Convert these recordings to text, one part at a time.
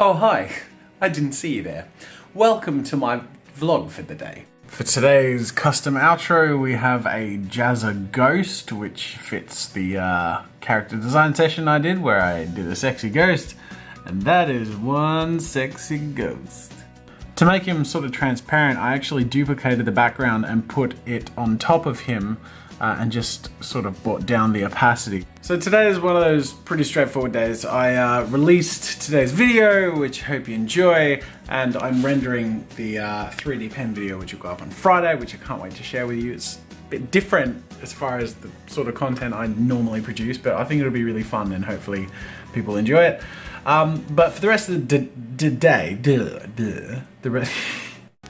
Oh hi, I didn't see you there. Welcome to my vlog for the day. For today's custom outro we have a Jazza ghost which fits the character design session I did where I did a sexy ghost, and that is one sexy ghost. To make him sort of transparent, I actually duplicated the background and put it on top of him and just sort of brought down the opacity. So today is one of those pretty straightforward days. I released today's video, which I hope you enjoy, and I'm rendering the 3D pen video, which will go up on Friday, which I can't wait to share with you. It's a bit different as far as the sort of content I normally produce, but I think it'll be really fun and hopefully people enjoy it. But for the rest of the day,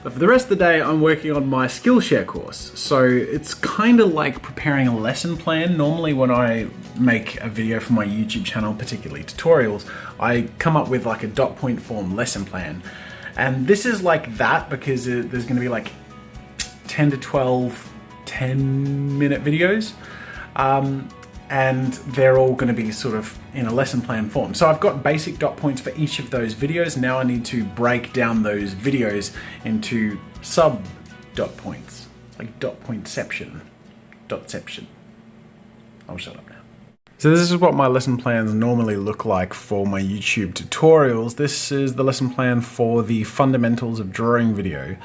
But for the rest of the day, I'm working on my Skillshare course. So it's kind of like preparing a lesson plan. Normally when I make a video for my YouTube channel, particularly tutorials, I come up with like a dot point form lesson plan. And this is like that because there's gonna be like 10 to 12 10-minute videos. And they're all going to be sort of in a lesson plan form. So I've got basic dot points for each of those videos. Now I need to break down those videos into sub dot points, like dot pointception, dotception. I'll shut up now. So this is what my lesson plans normally look like for my YouTube tutorials. This is the lesson plan for the fundamentals of drawing video.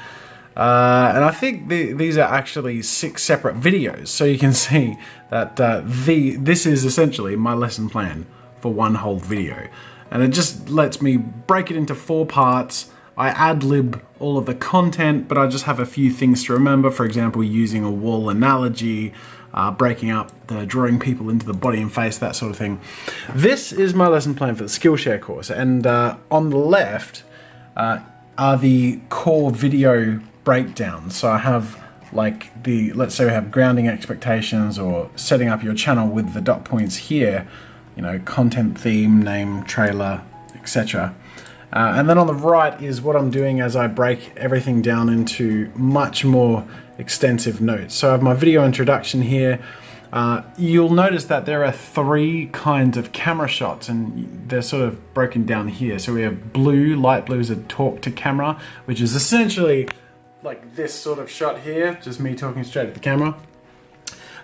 And I think these are actually 6 separate videos, so you can see that this is essentially my lesson plan for one whole video. And it just lets me break it into 4 parts. I ad-lib all of the content, but I just have a few things to remember, for example, using a wall analogy, breaking up the drawing people into the body and face, that sort of thing. This is my lesson plan for the Skillshare course, and on the left are the core video breakdown. So I have like let's say we have grounding expectations or setting up your channel with the dot points here, you know, content, theme, name, trailer, etc. And then on the right is what I'm doing as I break everything down into much more extensive notes. So I have my video introduction here. You'll notice that there are 3 kinds of camera shots and they're sort of broken down here. So we have blue, light blue is a talk to camera, which is essentially like this sort of shot here, just me talking straight at the camera.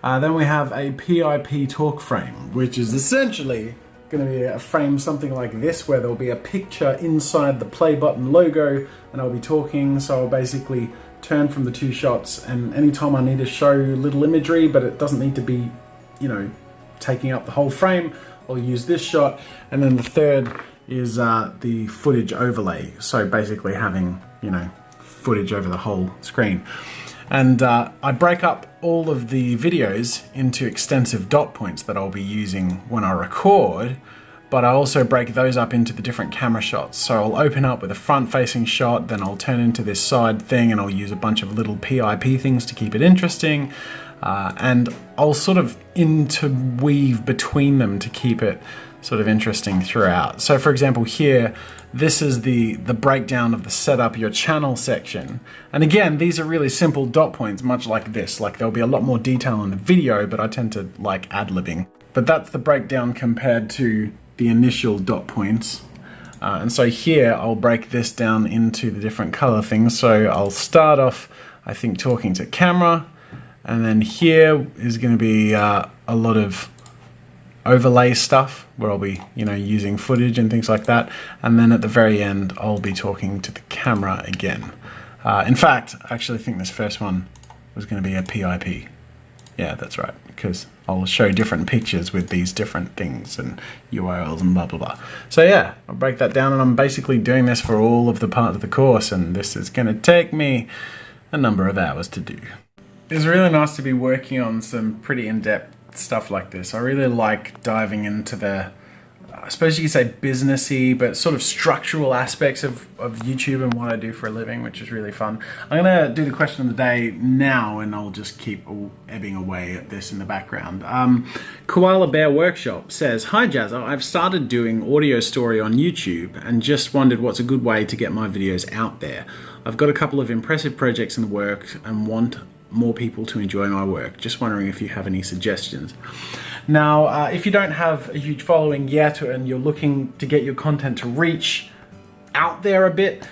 Then we have a PIP talk frame, which is essentially going to be a frame something like this, where there'll be a picture inside the play button logo and I'll be talking. So I'll basically turn from the 2 shots, and anytime I need to show little imagery, but it doesn't need to be, you know, taking up the whole frame, I'll use this shot. And then the third is the footage overlay. So basically having, you know, footage over the whole screen. And I break up all of the videos into extensive dot points that I'll be using when I record, but I also break those up into the different camera shots. So I'll open up with a front facing shot, then I'll turn into this side thing and I'll use a bunch of little PIP things to keep it interesting. And I'll sort of interweave between them to keep it sort of interesting throughout. So for example here, this is the breakdown of the setup your channel section. And again, these are really simple dot points, much like this. Like there'll be a lot more detail in the video, but I tend to like ad-libbing. But that's the breakdown compared to the initial dot points. And so here I'll break this down into the different color things. So I'll start off, I think, talking to camera, and then here is going to be a lot of overlay stuff where I'll be, you know, using footage and things like that. And then at the very end, I'll be talking to the camera again. In fact, I actually think this first one was going to be a PIP. Yeah, that's right, because I'll show different pictures with these different things and URLs and blah, blah, blah. So yeah, I'll break that down, and I'm basically doing this for all of the part of the course, and this is going to take me a number of hours to do. It's really nice to be working on some pretty in-depth stuff like this. I really like diving into the, I suppose you could say businessy, but sort of structural aspects of YouTube and what I do for a living, which is really fun. I'm gonna do the question of the day now, and I'll just keep ebbing away at this in the background. Koala Bear Workshop says, "Hi Jazza, I've started doing audio story on YouTube and just wondered what's a good way to get my videos out there. I've got a couple of impressive projects in the works and want more people to enjoy my work. Just wondering if you have any suggestions." Now, if you don't have a huge following yet and you're looking to get your content to reach out there a bit.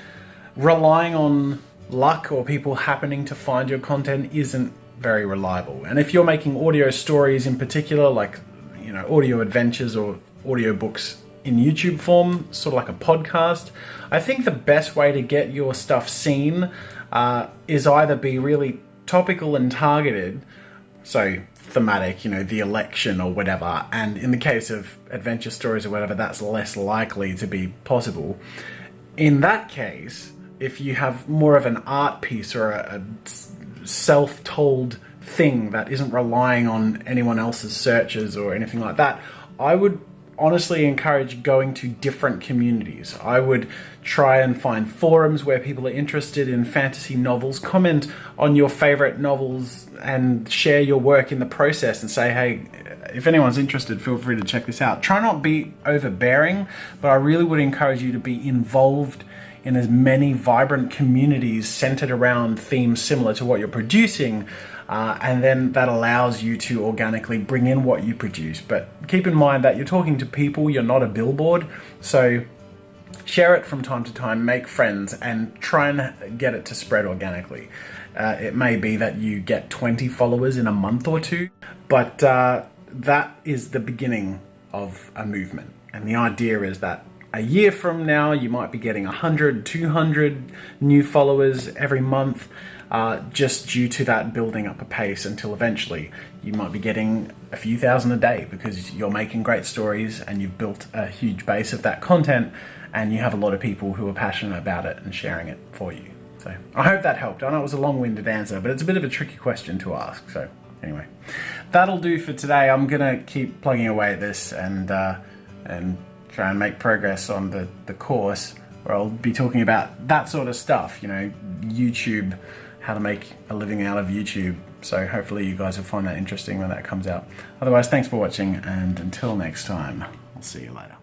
Relying on luck or people happening to find your content isn't very reliable. And if you're making audio stories in particular, like, you know, audio adventures or audio books in YouTube form, sort of like a podcast, I think the best way to get your stuff seen is either be really topical and targeted, so thematic, you know, the election or whatever, and in the case of adventure stories or whatever, that's less likely to be possible. In that case, if you have more of an art piece or a self-told thing that isn't relying on anyone else's searches or anything like that, I would honestly encourage going to different communities. I would try and find forums where people are interested in fantasy novels, comment on your favorite novels and share your work in the process and say, hey, if anyone's interested, feel free to check this out. Try not be overbearing, but I really would encourage you to be involved in as many vibrant communities centered around themes similar to what you're producing, and then that allows you to organically bring in what you produce. But keep in mind that you're talking to people, you're not a billboard, so share it from time to time, make friends, and try and get it to spread organically. It may be that you get 20 followers in a month or two, but that is the beginning of a movement. And the idea is that a year from now, you might be getting 100, 200 new followers every month, just due to that building up a pace, until eventually you might be getting a few thousand a day because you're making great stories and you've built a huge base of that content and you have a lot of people who are passionate about it and sharing it for you. So I hope that helped. I know it was a long-winded answer, but it's a bit of a tricky question to ask. So anyway, that'll do for today. I'm gonna keep plugging away at this and try and make progress on the course, where I'll be talking about that sort of stuff, you know, YouTube, how to make a living out of YouTube. So hopefully you guys will find that interesting when that comes out. Otherwise, thanks for watching, and until next time, I'll see you later.